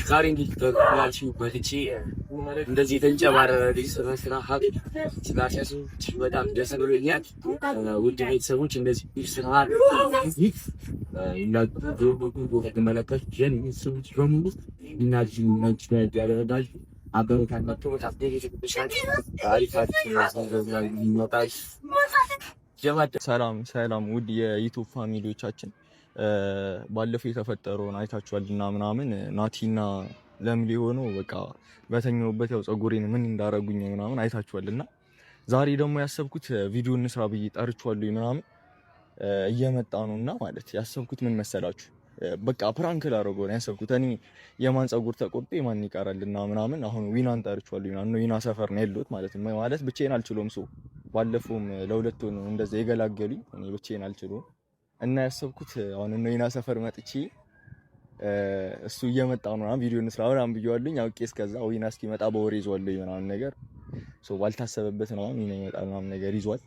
ዛሬ እንግዲህ በቃላችሁ በልቼ እንደዚህ ተንጨባረረ ስራ ሀብ ስላሻሱ በጣም ደስ ብሎኛል። ውድ ቤተሰቦች እንደዚህ ስራ ተመለከት ቤተሰቦች በሙሉ እናዚህ ነጭ ያደረጋል አበረታን መጥቶ ሰላም ውድ የዩቲዩብ ፋሚሊዎቻችን ባለፈው የተፈጠረውን አይታችኋልና ምናምን ናቲና ለምሊ ሆኖ በቃ በተኛውበት ያው ፀጉሬን ምን እንዳረጉኝ ምናምን አይታችኋልና ዛሬ ደግሞ ያሰብኩት ቪዲዮ እንስራ ብዬ ጠርቻለሁ ምናምን እየመጣ ነውና ማለት ያሰብኩት ምን መሰላችሁ በቃ ፕራንክ ላደርገው ነው ያሰብኩት። እኔ የማን ፀጉር ተቆርጦ የማን ይቀራልና ምናምን አሁን ዊናን ጠርቻለሁ ነው ዊና ሰፈር ነው ያለሁት ማለት ብቻዬን አልችለውም። ሰው ባለፈውም ለሁለት ሆኖ እንደዛ የገላገሉኝ እኔ ብቻዬን አልችለውም እና ያሰብኩት አሁን ነው ዊና ሰፈር መጥቼ እሱ እየመጣ ነው ምናምን ቪዲዮ እንስራ ምናምን ብየዋለኝ። አውቄ እስከዛ ዊና እስኪመጣ በወሬ ይዟል ምናምን ነገር ሶ ባልታሰበበት ነው ዊና ይመጣ ምናምን ነገር ይዟል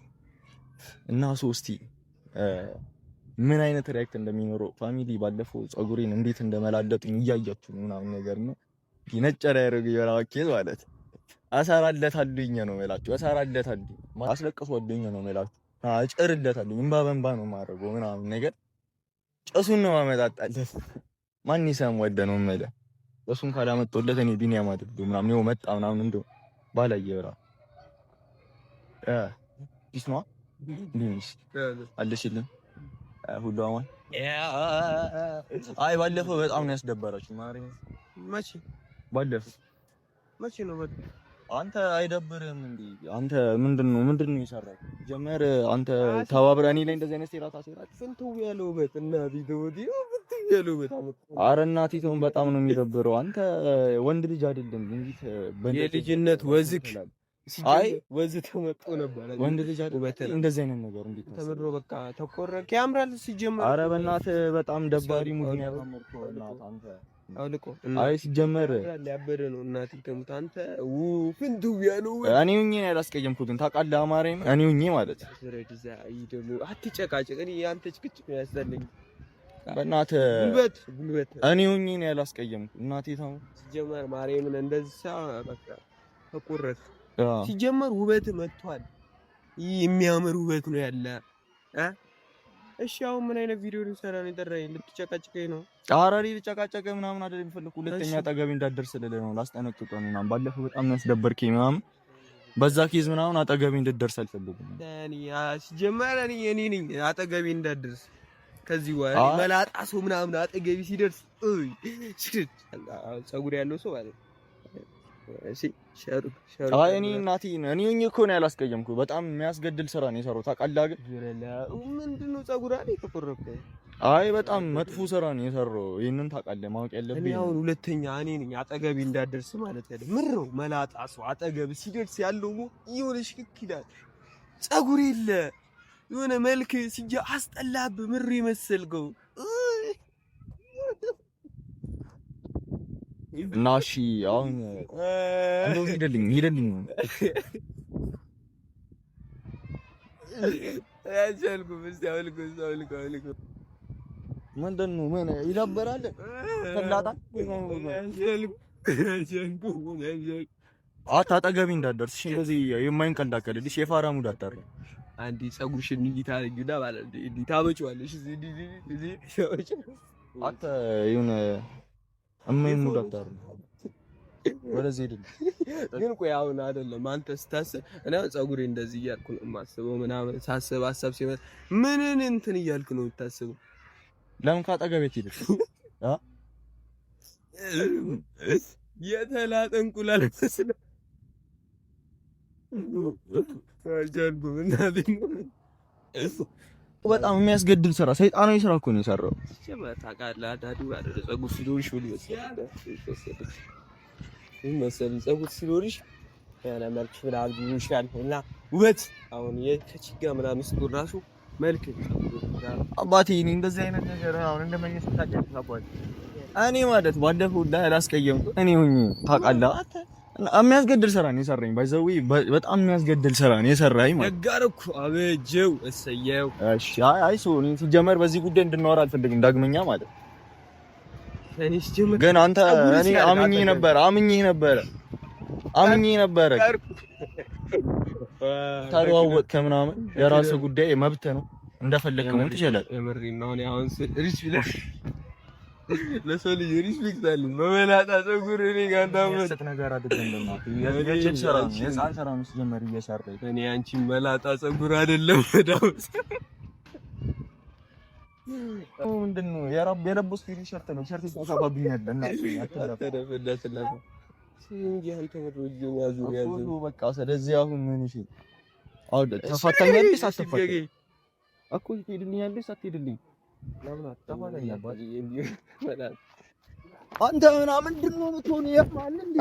እና እስቲ ምን አይነት ሪአክት እንደሚኖረው ፋሚሊ ባለፈው ፀጉሬን እንዴት እንደመላለጡኝ እያያችሁ ነው ምናምን ነገር ነው ይነጨራ ያረገው የራኬዝ ማለት አሳራለታልኝ ነው ማለት አሳራለታልኝ አስለቅሶልኝ ነው ማለት አጭርለታልኝ እንባ በእንባ ነው ማረገው ምናምን ነገር ጨሱን ነው ማመጣጣለት ማን ይሰም ወደ ነው ማለት እሱን ካላመጣለት እኔ ቢኒያም አይደለም ምናምን ነው መጣ ምናምን እንደው ባላየራ ቢስማ ቢኒስ አለሽልኝ ሁሉ አማን አይ ባለፈው በጣም ነው ያስደበራችሁ ማርያም ባለፈው መቼ ነው አንተ አይደብርህም እንዴ አንተ ምንድነው ይሰራል ጀመር አንተ ተባብረህ ላይ እንደዚህ አይነት ሴራታ ፍንተው ያለው በትና ቪዲዮ ያለው በጣም አረ እናቲቱን በጣም ነው የሚደብረው አንተ ወንድ ልጅ አይደለም እንዴ የልጅነት ወዝክ አይ ወዝት ተመጥቶ ነበር ወንድ ልጅ አይደለም እንደዚህ አይነት ነገር እንዴ ተምሮ በቃ ተቆረክ ያምራል ሲጀመር አረ በእናትህ በጣም ደባሪ ሙድ ነው ያመርኩው እናት አንተ አውልቆ አይ ሲጀመር ያበደ ነው እናት ተሙት አንተ ፍንቱ ያለው እኔ ሁኜ ነው ያላስቀየምኩትን ታውቃለህ አማረኝ እኔ ሁኜ ማለት ስለዚህ አይደሉ አትጨቃጨቅ እኔ ያንተ ጭቅጭቅ ያስጠልኝ በእናትህ ጉልበት እኔ ሁኜ ነው ያላስቀየምኩ እናቴ ታው ሲጀመር ማርያምን እንደዛ በቃ ተቆረክ ሲጀመር ውበት መጥቷል ይሄ የሚያምር ውበት ነው ያለ እሺ አሁን ምን አይነት ቪዲዮ ልሰራ ነው የጠራኝ ልትጨቃጨቀኝ ነው አራሪ ልጨቃጨቀ ምናምን አይደል የሚፈልኩ ሁለተኛ አጠገቤ እንዳትደርስልህ ነው ላስጠነቅቀው ነው ምናምን ባለፈው በጣም ነው ያስደበርከኝ ምናምን በዛ ኬዝ ምናምን አጠገቤ እንድትደርስ አልፈልግም እኔ ሲጀመር እኔ ነኝ አጠገቤ እንዳትደርስ ከዚህ ወዲህ መላጣ ሰው ምናምን አጠገቤ ሲደርስ ፀጉር ያለው ሰው ማለት እሺ ሸሩ አይ እኔ እናቴ እኔ ሆኜ እኮ ነው ያላስቀየምኩ በጣም የሚያስገድል ስራ ነው የሰራው ታውቃለህ ግን ምንድነው ፀጉር አይደል ተቆረጠ አይ በጣም መጥፎ ስራ ነው የሰራው ይሄንን ታውቃለህ ማወቅ ያለብኝ እኔ አሁን ሁለተኛ እኔ ነኝ አጠገቤ እንዳደርስ ማለት ያለ ምን ነው መላጣ ሰው አጠገብ ሲደርስ ያለው ይሁን ሽክክ ይላል ፀጉር የለ የሆነ መልክ ሲጃ አስጠላብ ምር ይመስልከው ናሺ አሁን እንደው ሄደልኝ ያጀልኩ በስታውልኩ ምንድነው ምን ይደብራል ተላጣ ያጀልኩ አታጠገቢ እንዳትደርስ እንደዚህ የማይንቀልዳከልልሽ የፋራ ሙድ አጣሪ አንዲ ፀጉርሽን እንዲታ አድርጊና ማለት እንዲ ታበጪዋለሽ እዚህ አታ ይሁን አመን ሙድ አጣሪ ወደዚህ አይደለም ግን ቆይ አሁን አይደለም አንተ ስታስብ እኔ ፀጉሬ እንደዚህ እያልኩ ነው የማስበው ምናምን ሳስብ ሀሳብ ሲመጣ ምንን እንትን እያልኩ ነው የምታስበው ለምን ካጠገቤ ትይልሽ የተላጠ እንቁላል መስለ አጃልኩ እናቴ በጣም የሚያስገድል ስራ ሰይጣናዊ ስራ እኮ ነው የሰራው ታውቃለህ አዳዱ አይደል ፀጉር ሲዶርሽ ሁሉ መሰል ፀጉር ሲዶርሽ ያለ መልክ ፍላጎት ይሻል እና ውበት አሁን የከቺጋ ምናምን ስቶር ራሱ መልክ አባቴ እኔ እንደዚህ አይነት ነገር አሁን እንደማይነስ ታውቃለህ አባቴ እኔ ማለት ባለፈው ላስቀየምኩት እኔ ሆኜ ታውቃለህ። የሚያስገድል ስራ ነው የሰራኝ። ባይዘው በጣም የሚያስገድል ስራ ነው የሰራኝ ማለት ነጋርኩ። አበጀው እሰየው። እሺ አይ እኔ ሲጀመር በዚህ ጉዳይ እንድናወራ አልፈልግም ዳግመኛ ማለት ግን አንተ እኔ አምኜ ነበር ተለዋወጥክ ምናምን የራስህ ጉዳይ መብትህ ነው እንደፈለግህ መሆን ትችላለህ። የምሬን ነው። እኔ አሁን ለሰው ልጅ ሪስፔክት አለኝ። በመላጣ ፀጉር እኔ ጋር እንዳመጣ ነገር አይደለም። የጀል ስራ ነው የዛን ስራ ነው ሲጀመር እየሰራኝ እኔ አንቺ መላጣ ፀጉር አይደለም ዳውስ ምንድነው የለበስኩት ቲሸርት ነው። ቲሸርት ተሳባብኛል እና በቃ ስለዚህ አሁን ምን እሺ አሁን ተፋታኛለሽ አትፋታኝ እኮ ትሄድልኛለሽ አትሄድልኝ አንተ ምንድን ነው የምትሆነው? የማን እንዴ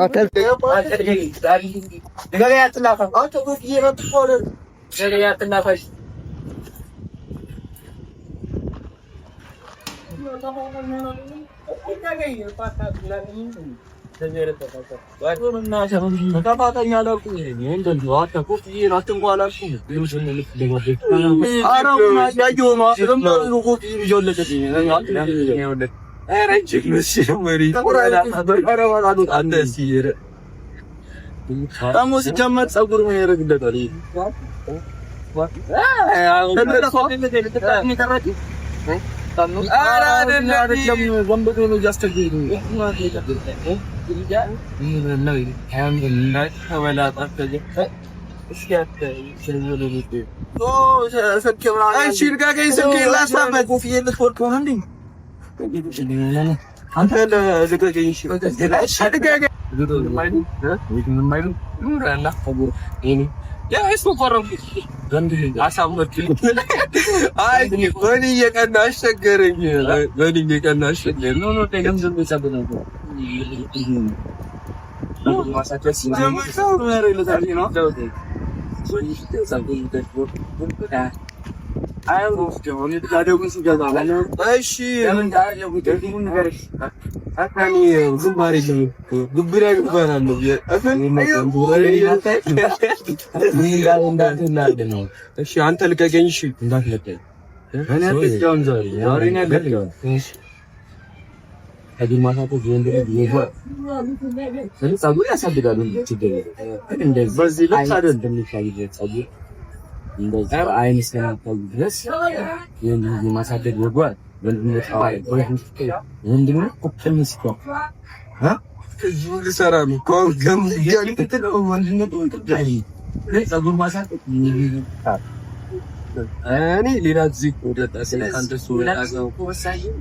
አንተ ልቀቀኝ። እሺ እንዳትለቀኝ እኔ አትጫውን ዛሬ ነው ያገኘው። እሺ አዲማታቱ ፀጉር ያሳድጋሉ። እንደዚህ በዚህ ልክ አይደለም እንደሚታየው ፀጉር እንደዚህ አይን እስከናታው ድረስ የዚህ ማሳደግ ወጓል ወንድም ቁጥም ሲቆ ከዚህ ልሰራ ነው ኮንገም ያልኩት ነው ወንድነቱ ትዳይ ፀጉር ማሳደግ እኔ ሌላ እዚህ ወደታ ስለካንተሱ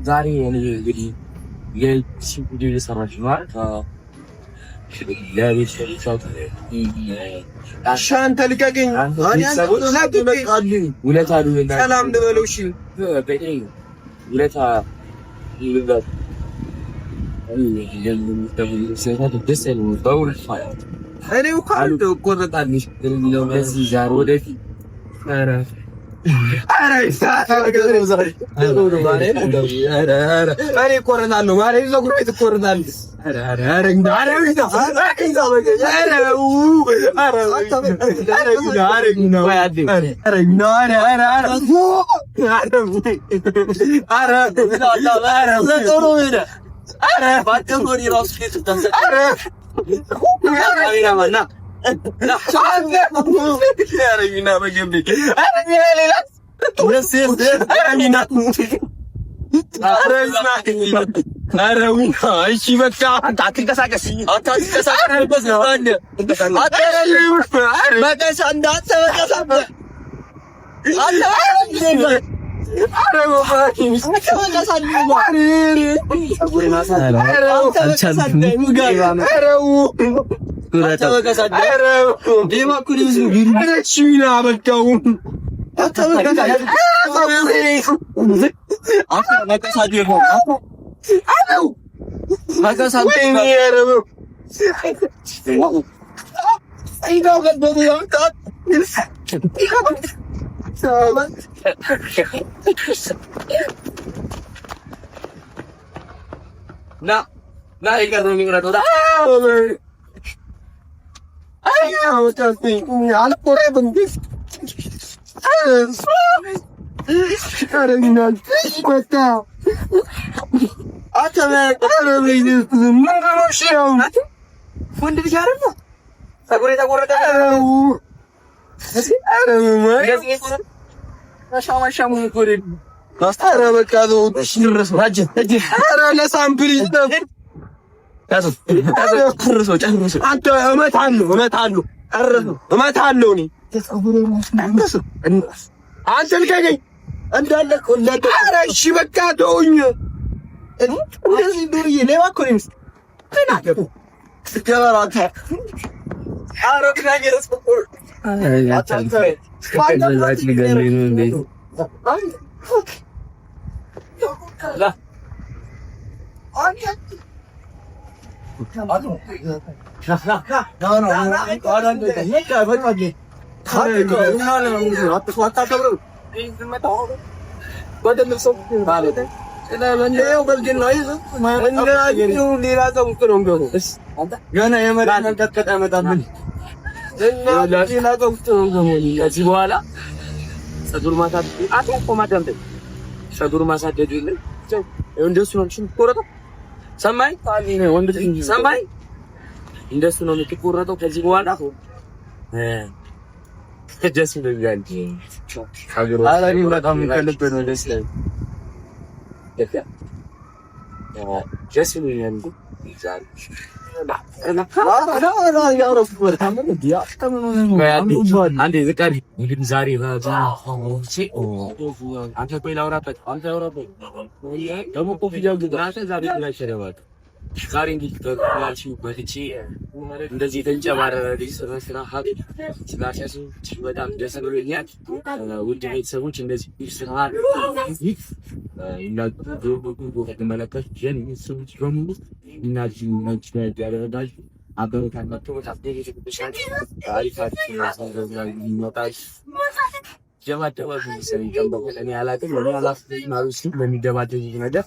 ዛሬ እኔ እንግዲህ የሲቪዲዮ የሰራች ነው ሻንተ ልቀቀኝ። ሰላም ልበለው። እሺ ና ይቀርብ የሚቀረው አልቆረጥም ወንድ ልጅ አይደል ነው ፀጉር የተቆረጠ ሻማሻሙ ኮሬ ኧረ በቃ ነው ኧረ ለሳምፕል ጨርሶ አንተ እመታለሁ እኔ አንተ ልቀቀኝ እንዳለ ኧረ እሺ በቃ ተውኝ እንደዚህ ዱርዬ ሌባ እኮ ነው ከዚህ በኋላ ፀጉር ማሳደግ የለም። እንደሱ ነው የምትቆረጠው። ሰማይ ሰማይ እንደሱ ነው የምትቆረጠው። ከዚህ በኋላ ደስ ይለኛል። በጣም ከልብ ነው ደስ ይለኛል። ደስ ይለኛል። አንዴ ዝቃሪ እንግዲህ ዛሬ አንተ ቆይ ላውራበት ደግሞ ኮፍያው ሽካሪ እንደዚህ የተንጨባረረ ስራ በጣም ደስ ብሎኛል። ውድ ቤተሰቦች እንደዚህ ስራ መለከት ያደረጋችሁ አበረታታችሁ ነገር